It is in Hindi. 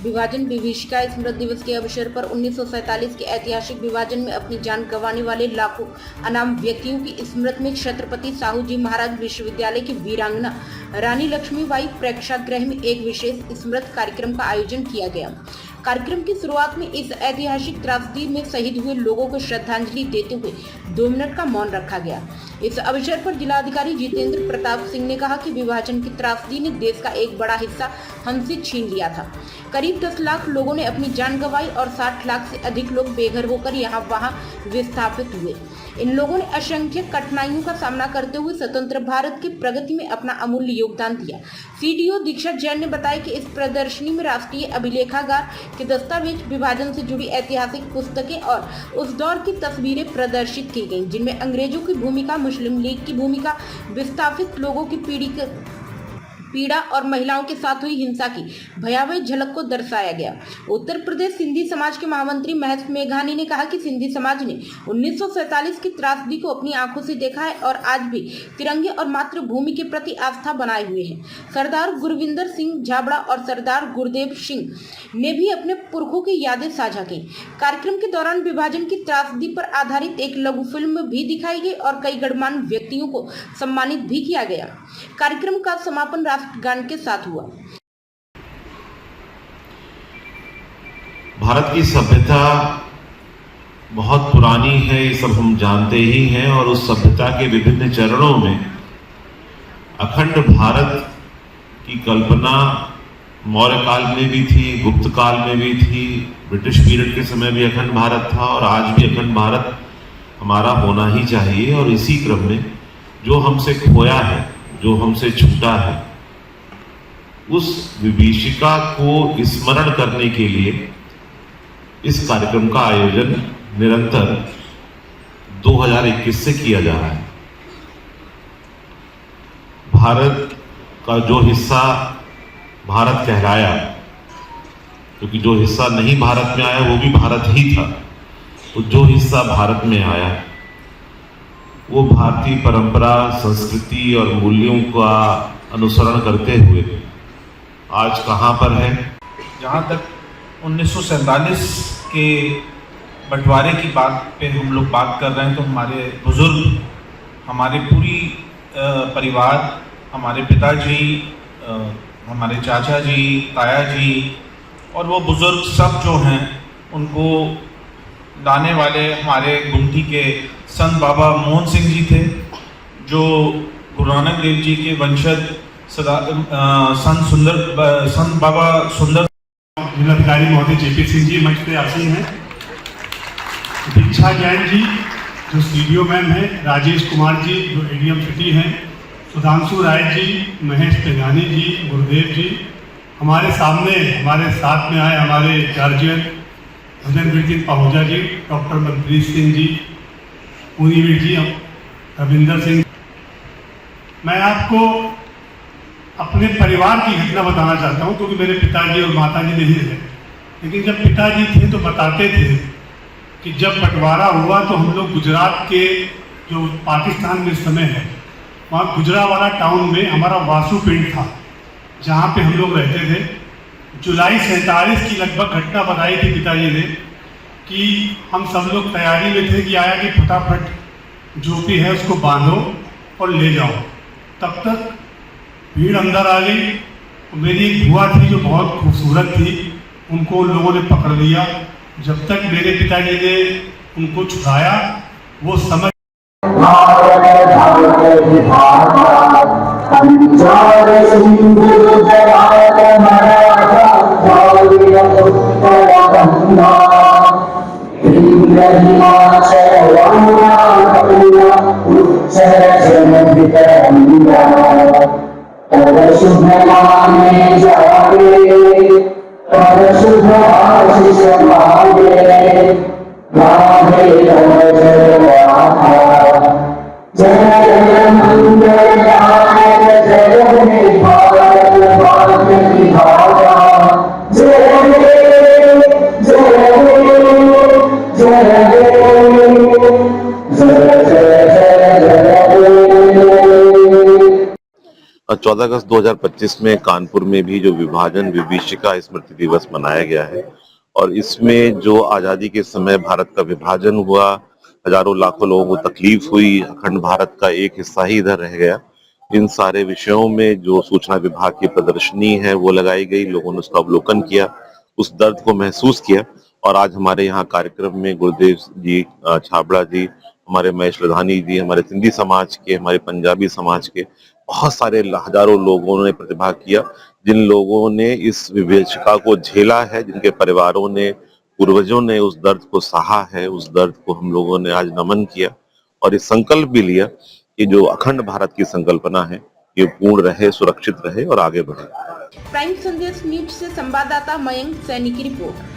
विभाजन विभीषिका स्मृति दिवस के अवसर पर 1947 के ऐतिहासिक विभाजन में अपनी जान गंवाने वाले लाखों अनाम व्यक्तियों की स्मृति में छत्रपति साहू जी महाराज विश्वविद्यालय की वीरांगना रानी लक्ष्मीबाई प्रेक्षागृह में एक विशेष स्मृति कार्यक्रम का आयोजन किया गया। कार्यक्रम की शुरुआत में इस ऐतिहासिक त्रासदी में शहीद हुए लोगों को श्रद्धांजलि देते हुए 2 मिनट का मौन रखा गया। इस अवसर पर जिलाधिकारी जितेंद्र प्रताप सिंह ने कहा कि विभाजन की त्रासदी ने देश का एक बड़ा हिस्सा हमसे छीन लिया था। करीब 10 लाख लोगों ने अपनी जान गंवाई और 60 लाख से अधिक लोग बेघर होकर यहाँ वहाँ विस्थापित हुए। इन लोगों ने असंख्य कठिनाइयों का सामना करते हुए स्वतंत्र भारत की प्रगति में अपना अमूल्य योगदान दिया। सीडीओ दीक्षा जैन ने बताया कि इस प्रदर्शनी में राष्ट्रीय अभिलेखागार के दस्तावेज, विभाजन से जुड़ी ऐतिहासिक पुस्तकें और उस दौर की तस्वीरें प्रदर्शित की गईं, जिनमें अंग्रेजों की भूमिका, मुस्लिम लीग की भूमिका, विस्थापित लोगों की पीड़ा और महिलाओं के साथ हुई हिंसा की भयावह झलक को दर्शाया गया। उत्तर प्रदेश सिंधी समाज के महामंत्री महेश मेघानी ने कहा कि सिंधी समाज ने 1947 की त्रासदी को अपनी आंखों से देखा है और आज भी तिरंगे और मातृभूमि के प्रति आस्था बनाए हुए हैं। सरदार गुरविंदर सिंह झाबड़ा और सरदार गुरदेव सिंह ने भी अपने पुरखों की यादें साझा की। कार्यक्रम के दौरान विभाजन की त्रासदी पर आधारित एक लघु फिल्म भी दिखाई गई और कई गणमान्य व्यक्तियों को सम्मानित भी किया गया। कार्यक्रम का समापन राष्ट्रगान के साथ हुआ। भारत की सभ्यता बहुत पुरानी है, ये सब हम जानते ही हैं, और उस सभ्यता के विभिन्न चरणों में अखंड भारत की कल्पना मौर्य काल में भी थी, गुप्त काल में भी थी, ब्रिटिश पीरियड के समय भी अखंड भारत था और आज भी अखंड भारत हमारा होना ही चाहिए। और इसी क्रम में जो हमसे खोया है, जो हमसे छूटा है, उस विभीषिका को स्मरण करने के लिए इस कार्यक्रम का आयोजन निरंतर 2021 से किया जा रहा है। भारत का जो हिस्सा भारत कहलाया, क्योंकि जो हिस्सा नहीं भारत में आया वो भी भारत ही था, तो जो हिस्सा भारत में आया वो भारतीय परंपरा, संस्कृति और मूल्यों का अनुसरण करते हुए आज कहाँ पर है। जहाँ तक 1947 के बंटवारे की बात पे हम लोग बात कर रहे हैं, तो हमारे बुजुर्ग, हमारे पूरी परिवार, हमारे पिताजी, हमारे चाचा जी, ताया जी और वो बुजुर्ग सब जो हैं, उनको लाने वाले हमारे गुमटी के संत बाबा मोहन सिंह जी थे, जो गुरु नानक देव जी के वंशज संत बाबा सुंदर जिलाधिकारी महोदय जेपी सिंह जी मंच पे आसीन हैं, दीक्षा जैन जी जो सीडीओ मैम है, राजेश कुमार जी जो एडीएम सिटी हैं, सुधांशु राय जी, महेश मेघानी जी, गुरुदेव जी, हमारे सामने हमारे साथ में आए हमारे गार्जियन भजनवीर सिंह पाहुजा जी, डॉक्टर मनप्रीत सिंह जी, मुनीवीर जी, रविंदर सिंह। मैं आपको अपने परिवार की घटना बताना चाहता हूँ, क्योंकि मेरे पिताजी और माताजी नहीं रहे, लेकिन जब पिताजी थे तो बताते थे कि जब बंटवारा हुआ तो हम लोग गुजरात के जो पाकिस्तान में इस समय है, वहाँ गुजरावाला टाउन में हमारा वासु पिंड था, जहाँ पे हम लोग रहते थे। जुलाई 47 की लगभग घटना बताई थी पिताजी ने कि हम सब लोग तैयारी में थे कि आया कि फटाफट जो भी है उसको बांधो और ले जाओ। तब तक भीड़ अंदर आ गई। मेरी एक बुआ थी जो बहुत खूबसूरत थी, उनको उन लोगों ने पकड़ लिया। जब तक मेरे पिताजी ने उनको छुड़ाया, वो समझ 14 अगस्त 2025 में कानपुर में भी जो विभाजन विभीषिका स्मृति दिवस मनाया गया है और इसमें जो आजादी के समय भारत का विभाजन हुआ, हजारों लाखों लोगों को तकलीफ हुई, अखंड भारत का एक हिस्सा ही इधर रह गया, इन सारे विषयों में जो सूचना विभाग की प्रदर्शनी है वो लगाई गई, लोगों ने उसका अवलोकन किया, उस दर्द को महसूस किया और आज हमारे यहाँ कार्यक्रम में गुरुदेव जी छाबड़ा जी, हमारे महेश लधानी जी, हमारे सिंधी समाज के, हमारे पंजाबी समाज के बहुत सारे हजारों लोगों ने प्रतिभाग किया, जिन लोगों ने इस विभीषिका को झेला है, जिनके परिवारों ने, पूर्वजों ने उस दर्द को सहा है, उस दर्द को हम लोगों ने आज नमन किया और ये संकल्प भी लिया कि जो अखंड भारत की संकल्पना है ये पूर्ण रहे, सुरक्षित रहे और आगे बढ़े। प्राइम संदेश न्यूज से संवाददाता मयंक सैनी की रिपोर्ट।